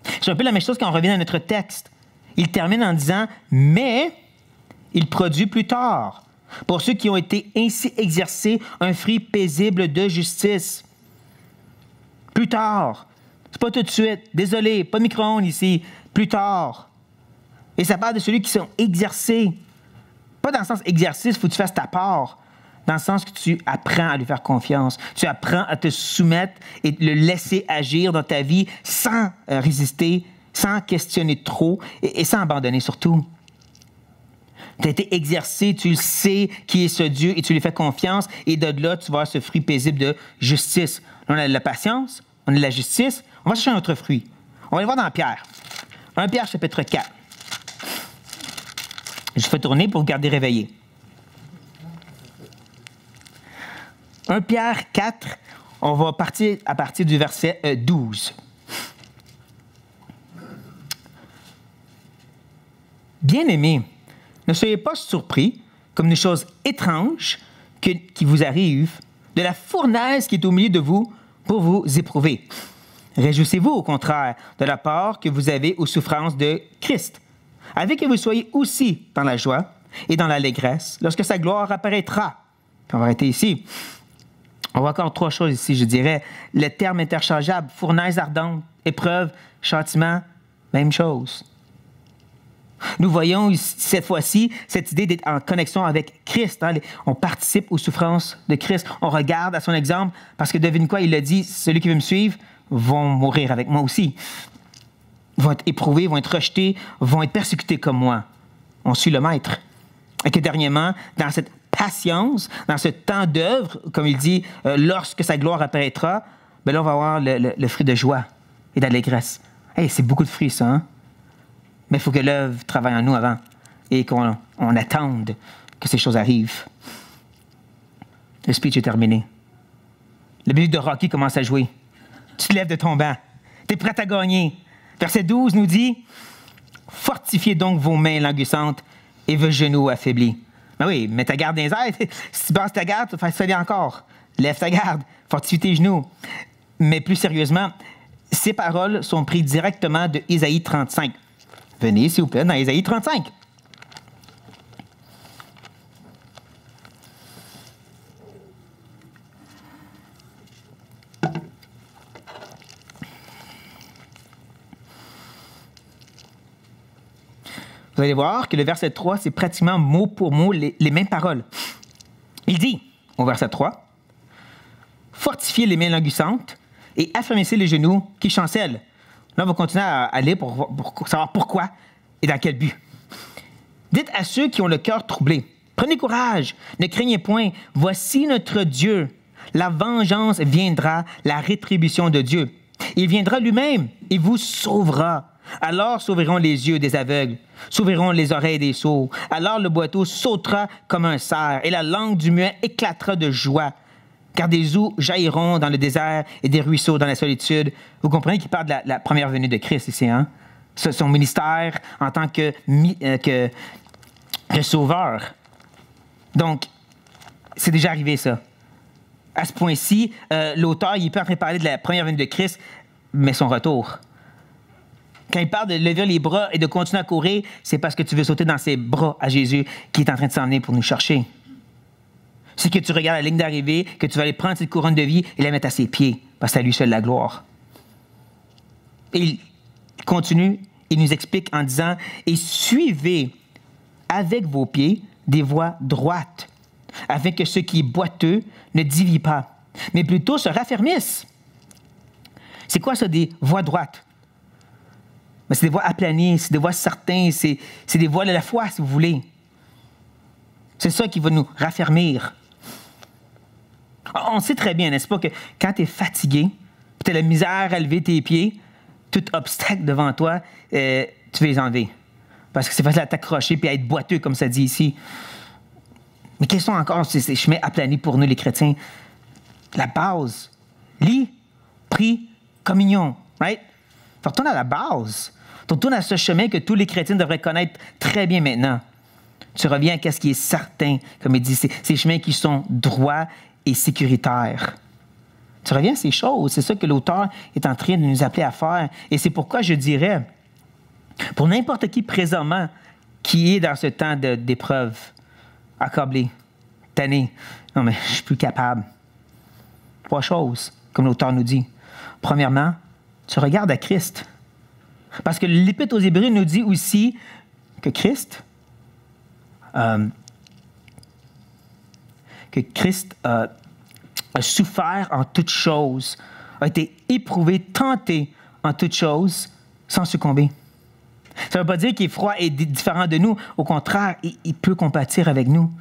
C'est un peu la même chose quand on revient à notre texte. Il termine en disant « mais il produit plus tard, pour ceux qui ont été ainsi exercés, un fruit paisible de justice. » Plus tard. C'est pas tout de suite. Désolé, pas de micro-ondes ici. Plus tard. Et ça parle de celui qui sont exercés. Pas dans le sens exercice, il faut que tu fasses ta part. Dans le sens que tu apprends à lui faire confiance. Tu apprends à te soumettre et le laisser agir dans ta vie sans résister, sans questionner trop et sans abandonner surtout. Tu as été exercé, tu le sais qui est ce Dieu et tu lui fais confiance et de là, tu vas avoir ce fruit paisible de justice. Là, on a de la patience, on a de la justice. On va chercher un autre fruit. On va aller voir dans Pierre. 1 Pierre chapitre 4. Je fais tourner pour vous garder réveillé. 1 Pierre 4, on va partir à partir du verset 12. Bien-aimés, ne soyez pas surpris, comme des choses étranges qui vous arrivent, de la fournaise qui est au milieu de vous pour vous éprouver. Réjouissez-vous au contraire de la part que vous avez aux souffrances de Christ, avec que vous soyez aussi dans la joie et dans l'allégresse lorsque sa gloire apparaîtra. Puis on va arrêter ici. On voit encore 3 choses ici, je dirais. Le terme interchangeable, fournaise ardente, épreuve, châtiment, même chose. Nous voyons cette fois-ci cette idée d'être en connexion avec Christ. Hein? On participe aux souffrances de Christ. On regarde à son exemple parce que devine quoi, il a dit, celui qui veut me suivre vont mourir avec moi aussi. Vont être éprouvés, vont être rejetés, vont être persécutés comme moi. On suit le maître. Et que dernièrement, dans cette patience, dans ce temps d'œuvre, comme il dit, lorsque sa gloire apparaîtra, ben là, on va avoir le fruit de joie et d'allégresse. Hey, c'est beaucoup de fruits, ça, hein? Mais il faut que l'œuvre travaille en nous avant et qu'on attende que ces choses arrivent. Le speech est terminé. Le musique de Rocky commence à jouer. Tu te lèves de ton banc. Tu es prêt à gagner. Verset 12 nous dit « Fortifiez donc vos mains languissantes et vos genoux affaiblis. » Ben oui, mets ta garde dans les airs. Si tu baisses ta garde, tu vas faire ça encore. Lève ta garde. Fortifie tes genoux. Mais plus sérieusement, ces paroles sont prises directement de Isaïe 35. Venez, s'il vous plaît, dans Isaïe 35. Vous allez voir que le verset 3, c'est pratiquement mot pour mot les mêmes paroles. Il dit, au verset 3, « Fortifiez les mains languissantes et affermissez les genoux qui chancellent. » Là, on va continuer à aller pour savoir pourquoi et dans quel but. Dites à ceux qui ont le cœur troublé, prenez courage, ne craignez point, voici notre Dieu. La vengeance viendra, la rétribution de Dieu. Il viendra lui-même et vous sauvera. Alors s'ouvriront les yeux des aveugles, s'ouvriront les oreilles des sourds. Alors le boiteau sautera comme un cerf et la langue du muet éclatera de joie. Car des eaux jailliront dans le désert et des ruisseaux dans la solitude. Vous comprenez qu'il parle de la première venue de Christ ici, hein? Son ministère en tant que sauveur. Donc, c'est déjà arrivé, ça. À ce point-ci, l'auteur, il peut en train de parler de la première venue de Christ, mais son retour. Quand il parle de lever les bras et de continuer à courir, c'est parce que tu veux sauter dans ses bras à Jésus qui est en train de s'en venir pour nous chercher. C'est que tu regardes la ligne d'arrivée, que tu vas aller prendre cette couronne de vie et la mettre à ses pieds, parce que c'est à lui seul la gloire. Et il continue, il nous explique en disant « Et suivez avec vos pieds des voies droites, afin que ce qui est boiteux ne divise pas, mais plutôt se raffermisse. » C'est quoi ça, des voies droites? Ben, c'est des voies aplanies, c'est des voies certaines, c'est des voies de la foi, si vous voulez. C'est ça qui va nous raffermir. On sait très bien, n'est-ce pas, que quand tu es fatigué, tu as la misère à lever tes pieds, tout obstacle devant toi, tu veux les enlever. Parce que c'est facile à t'accrocher puis à être boiteux, comme ça dit ici. Mais quels sont encore ces chemins aplanis pour nous, les chrétiens? La base. Lis, prie, communion. Right? Retourne à la base. Retourne à ce chemin que tous les chrétiens devraient connaître très bien maintenant. Tu reviens à ce qui est certain, comme il dit, ces chemins qui sont droits et sécuritaires. Tu reviens à ces choses. C'est ça que l'auteur est en train de nous appeler à faire. Et c'est pourquoi je dirais, pour n'importe qui présentement qui est dans ce temps d'épreuve, accablé, tanné, non mais je suis plus capable. 3 choses, comme l'auteur nous dit. Premièrement, tu regardes à Christ. Parce que l'Épître aux Hébreux nous dit aussi que Christ a souffert en toutes choses, a été éprouvé, tenté en toutes choses, sans succomber. Ça ne veut pas dire qu'il est froid et différent de nous. Au contraire, il peut compatir avec nous.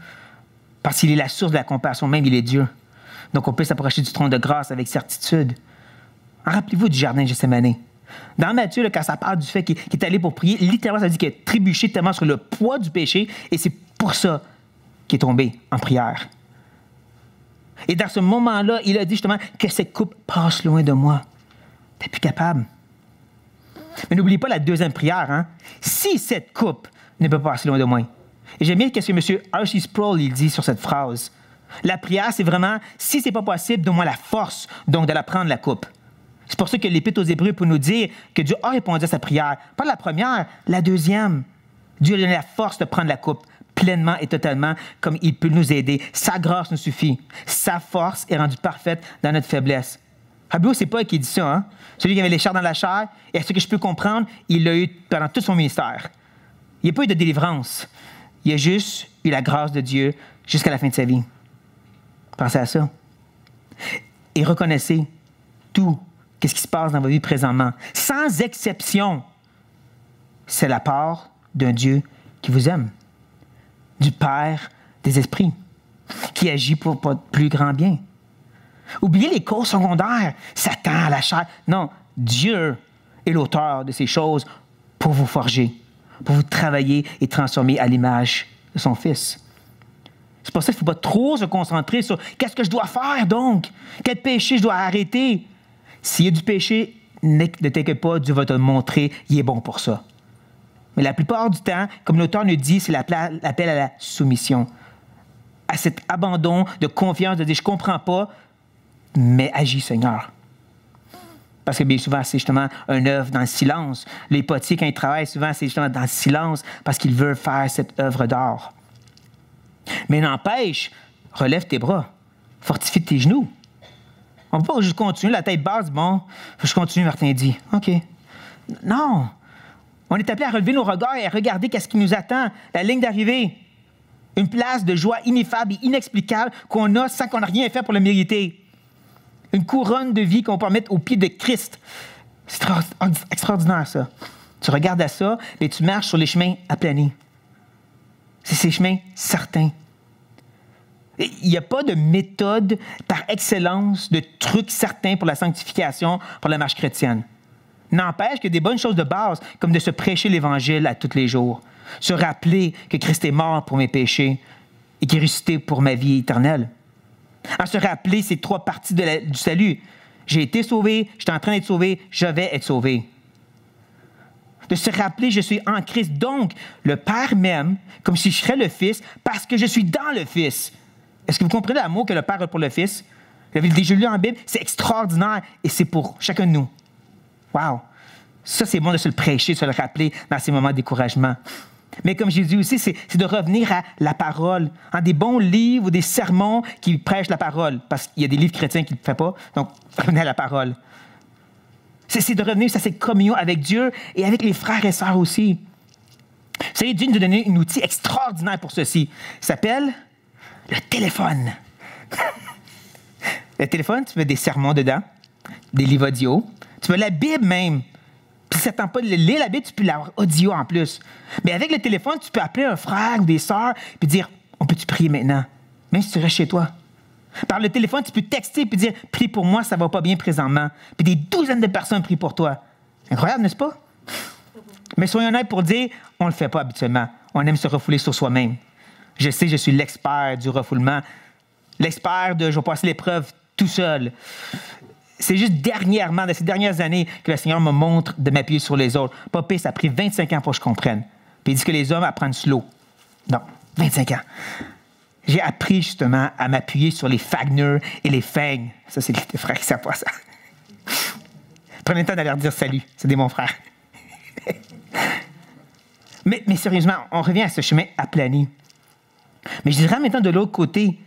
Parce qu'il est la source de la compassion, même il est Dieu. Donc on peut s'approcher du trône de grâce avec certitude. Rappelez-vous du jardin de Gethsémani. Dans Matthieu, là, quand ça parle du fait qu'il est allé pour prier, littéralement, ça dit qu'il a trébuché tellement sur le poids du péché, et c'est pour ça qu'il est tombé en prière. Et dans ce moment-là, il a dit justement que cette coupe passe loin de moi. T'es plus capable. Mais n'oubliez pas la deuxième prière, hein? Si cette coupe ne peut pas passer loin de moi. Et j'aime bien ce que M. R.C. Sproul il dit sur cette phrase. La prière, c'est vraiment, si c'est pas possible, donne-moi la force, donc de la prendre la coupe. C'est pour ça que l'Épître aux Hébreux peut nous dire que Dieu a répondu à sa prière. Pas la première, la deuxième. Dieu a donné la force de prendre la coupe pleinement et totalement comme il peut nous aider. Sa grâce nous suffit. Sa force est rendue parfaite dans notre faiblesse. Rabbi, c'est pas qui dit ça, hein? Celui qui avait les chars dans la chair, et à ce que je peux comprendre, il l'a eu pendant tout son ministère. Il n'y a pas eu de délivrance. Il a juste eu la grâce de Dieu jusqu'à la fin de sa vie. Pensez à ça. Et reconnaissez tout ce qui se passe dans votre vie présentement. Sans exception, c'est la part d'un Dieu qui vous aime. Du Père des esprits, qui agit pour votre plus grand bien. Oubliez les causes secondaires, Satan, la chair. Non, Dieu est l'auteur de ces choses pour vous forger, pour vous travailler et transformer à l'image de son Fils. C'est pour ça qu'il ne faut pas trop se concentrer sur qu'est-ce que je dois faire donc? Quel péché je dois arrêter? S'il y a du péché, ne t'inquiète pas, Dieu va te le montrer, il est bon pour ça. Mais la plupart du temps, comme l'auteur nous dit, c'est l'appel à la soumission, à cet abandon de confiance, de dire je ne comprends pas, mais agis Seigneur. Parce que bien souvent, c'est justement un œuvre dans le silence. Les potiers, quand ils travaillent, souvent, c'est justement dans le silence parce qu'ils veulent faire cette œuvre d'art. Mais n'empêche, relève tes bras, fortifie tes genoux. On ne peut pas juste continuer, la tête basse, bon, je continue, Martin dit. OK. Non. On est appelé à relever nos regards et à regarder qu'est-ce qui nous attend, la ligne d'arrivée. Une place de joie ineffable et inexplicable qu'on a sans qu'on ait rien fait pour le mériter. Une couronne de vie qu'on peut mettre au pied de Christ. C'est extraordinaire, ça. Tu regardes à ça et tu marches sur les chemins aplanis. C'est ces chemins certains. Il n'y a pas de méthode par excellence, de trucs certains pour la sanctification, pour la marche chrétienne. N'empêche que des bonnes choses de base, comme de se prêcher l'Évangile à tous les jours, se rappeler que Christ est mort pour mes péchés et qu'il est ressuscité pour ma vie éternelle. À se rappeler ces 3 parties du salut. J'ai été sauvé, j'étais en train d'être sauvé, je vais être sauvé. De se rappeler, je suis en Christ. Donc, le Père m'aime comme si je serais le Fils parce que je suis dans le Fils. Est-ce que vous comprenez l'amour que le Père a pour le Fils? Vous avez déjà lu en Bible, c'est extraordinaire et c'est pour chacun de nous. Wow! Ça, c'est bon de se le prêcher, de se le rappeler dans ces moments de découragement. Mais comme j'ai dit aussi, c'est de revenir à la parole, en des bons livres ou des sermons qui prêchent la parole, parce qu'il y a des livres chrétiens qui ne le font pas, donc revenez à la parole. C'est de revenir à cette communion avec Dieu et avec les frères et sœurs aussi. Vous savez, Dieu nous a donné un outil extraordinaire pour ceci. Il s'appelle le téléphone. Le téléphone, tu mets des sermons dedans, des livres audio, tu mets la Bible même. Puis si ça ne tente pas de lire la Bible, tu peux l'avoir audio en plus. Mais avec le téléphone, tu peux appeler un frère ou des sœurs puis dire « On peut-tu prier maintenant? » Même si tu restes chez toi. Par le téléphone, tu peux texter puis dire « Prie pour moi, ça ne va pas bien présentement. » Puis des douzaines de personnes prient pour toi. Incroyable, n'est-ce pas? Mais soyons honnêtes pour dire, on ne le fait pas habituellement. On aime se refouler sur soi-même. Je sais, je suis l'expert du refoulement. L'expert de « je vais passer l'épreuve tout seul ». C'est juste dernièrement, de ces dernières années, que le Seigneur me montre de m'appuyer sur les autres. Pas pire, ça a pris 25 ans pour que je comprenne. Puis il dit que les hommes apprennent slow. Non, 25 ans. J'ai appris justement à m'appuyer sur les fagneurs et les feignes. Ça, c'est les frères qui savent pas ça. Prenez le temps d'aller leur dire salut. C'est des bons frères. mais sérieusement, on revient à ce chemin aplani. Mais je dirais maintenant de l'autre côté,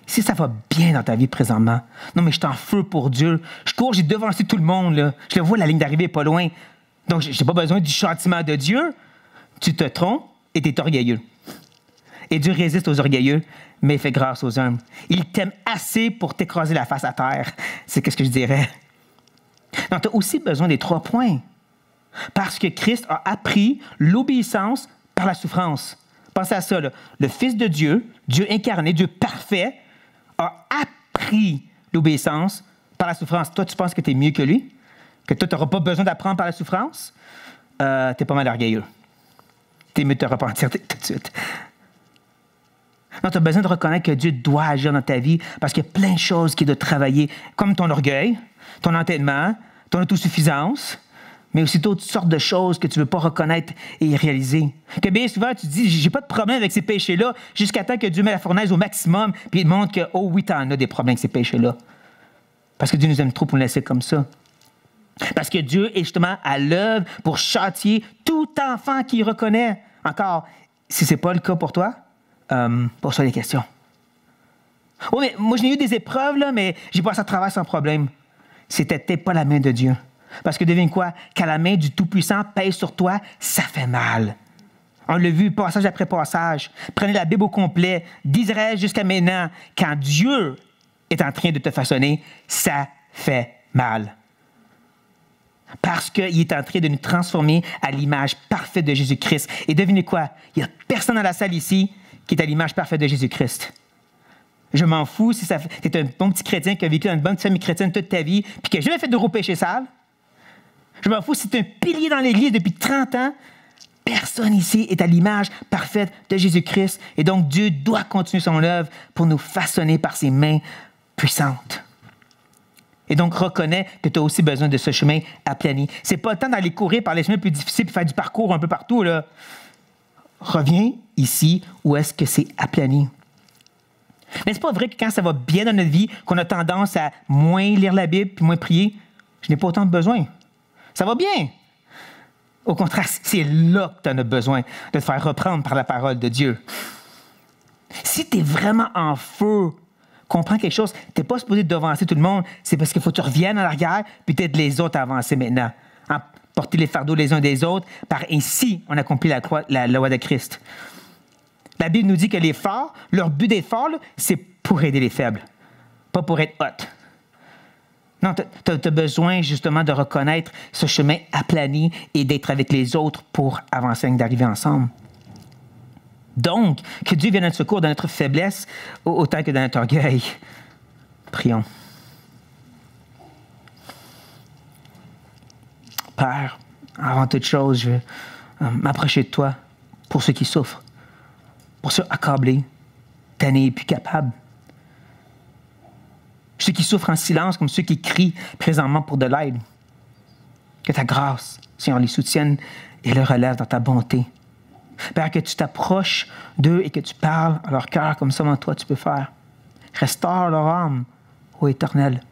si ça va bien dans ta vie présentement, non mais je suis en feu pour Dieu, je cours, j'ai devancé tout le monde, là. Je le vois, la ligne d'arrivée n'est pas loin. Donc, je n'ai pas besoin du châtiment de Dieu. Tu te trompes et tu es orgueilleux. Et Dieu résiste aux orgueilleux, mais il fait grâce aux humbles. Il t'aime assez pour t'écraser la face à terre. C'est ce que je dirais. Donc, tu as aussi besoin des 3 points. Parce que Christ a appris l'obéissance par la souffrance. Pensez à ça, là. Le Fils de Dieu, Dieu incarné, Dieu parfait, a appris l'obéissance par la souffrance. Toi, tu penses que tu es mieux que lui? Que toi, tu n'auras pas besoin d'apprendre par la souffrance? Tu es pas mal orgueilleux. Tu es mieux de te repentir tout de suite. Non, tu as besoin de reconnaître que Dieu doit agir dans ta vie parce qu'il y a plein de choses qui doivent travailler, comme ton orgueil, ton entêtement, ton autosuffisance, mais aussi toutes sortes de choses que tu ne veux pas reconnaître et réaliser. Que bien souvent, tu te dis, j'ai pas de problème avec ces péchés-là, jusqu'à temps que Dieu met la fournaise au maximum, puis il te montre que, oh oui, tu en as des problèmes avec ces péchés-là. Parce que Dieu nous aime trop pour nous laisser comme ça. Parce que Dieu est justement à l'œuvre pour châtier tout enfant qui reconnaît. Encore, si ce n'est pas le cas pour toi, pose-toi des questions. Oh, mais moi, j'ai eu des épreuves, là, mais j'ai passé à travers sans problème. C'était peut-être pas la main de Dieu. Parce que devine quoi? Quand la main du Tout-Puissant pèse sur toi, ça fait mal. On l'a vu passage après passage. Prenez la Bible au complet d'Israël jusqu'à maintenant. Quand Dieu est en train de te façonner, ça fait mal. Parce qu'il est en train de nous transformer à l'image parfaite de Jésus-Christ. Et devinez quoi? Il n'y a personne dans la salle ici qui est à l'image parfaite de Jésus-Christ. Je m'en fous si tu es un bon petit chrétien qui a vécu dans une bonne petite famille chrétienne toute ta vie puis qui n'a jamais fait de gros péchés sales. Je m'en fous si tu es un pilier dans l'Église depuis 30 ans. Personne ici est à l'image parfaite de Jésus-Christ. Et donc, Dieu doit continuer son œuvre pour nous façonner par ses mains puissantes. Et donc, reconnais que tu as aussi besoin de ce chemin aplani. Ce n'est pas le temps d'aller courir par les chemins plus difficiles et faire du parcours un peu partout, là. Reviens ici où est-ce que c'est aplani. Mais c'est pas vrai que quand ça va bien dans notre vie, qu'on a tendance à moins lire la Bible puis moins prier. Je n'ai pas autant de besoin. Ça va bien. Au contraire, c'est là que tu en as besoin de te faire reprendre par la parole de Dieu. Si tu es vraiment en feu, comprends quelque chose, tu n'es pas supposé devancer tout le monde, c'est parce qu'il faut que tu reviennes en arrière puis t'aides les autres à avancer maintenant. Porter les fardeaux les uns des autres, par ainsi on accomplit la loi de Christ. La Bible nous dit que les forts, leur but d'être forts, là, c'est pour aider les faibles, pas pour être hot. Non, tu as besoin justement de reconnaître ce chemin aplani et d'être avec les autres pour avancer et d'arriver ensemble. Donc, que Dieu vienne à notre secours dans notre faiblesse autant que dans notre orgueil. Prions. Père, avant toute chose, je veux m'approcher de toi pour ceux qui souffrent, pour ceux accablés, tannés et plus capables. Ceux qui souffrent en silence comme ceux qui crient présentement pour de l'aide. Que ta grâce, Seigneur, les soutienne et les relève dans ta bonté. Père, que tu t'approches d'eux et que tu parles à leur cœur comme seulement toi tu peux faire. Restaure leur âme, ô Éternel.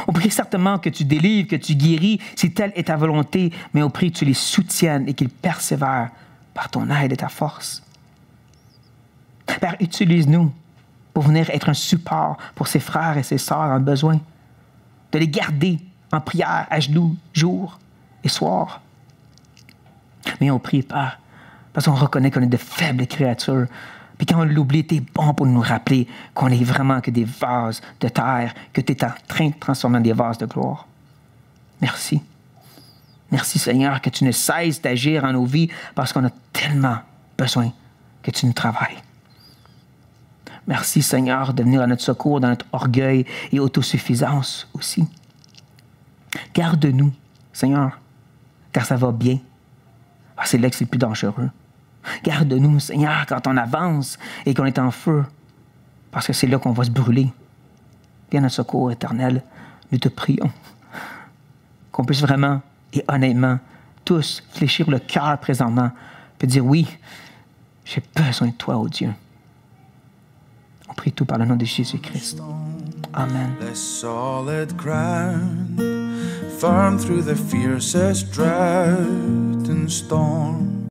On prie certainement que tu délivres, que tu guéris, si telle est ta volonté, mais on prie que tu les soutiennes et qu'ils persévèrent par ton aide et ta force. Père, utilise-nous pour venir être un support pour ses frères et ses sœurs en besoin, de les garder en prière à genoux, jour et soir. Mais on prie, Père, parce qu'on reconnaît qu'on est de faibles créatures. Puis quand on l'oublie, tu es bon pour nous rappeler qu'on est vraiment que des vases de terre, que tu es en train de transformer en des vases de gloire. Merci. Merci, Seigneur, que tu ne cesses d'agir en nos vies parce qu'on a tellement besoin que tu nous travailles. Merci, Seigneur, de venir à notre secours dans notre orgueil et autosuffisance aussi. Garde-nous, Seigneur, car ça va bien c'est là que c'est le plus dangereux. Garde-nous, Seigneur, quand on avance et qu'on est en feu, parce que c'est là qu'on va se brûler. Viens à notre secours éternel, nous te prions. Qu'on puisse vraiment et honnêtement tous fléchir le cœur présentement et dire oui, j'ai besoin de toi, oh Dieu. On prie tout par le nom de Jésus-Christ. Amen. The solid ground, firm through the fiercest drought and storm.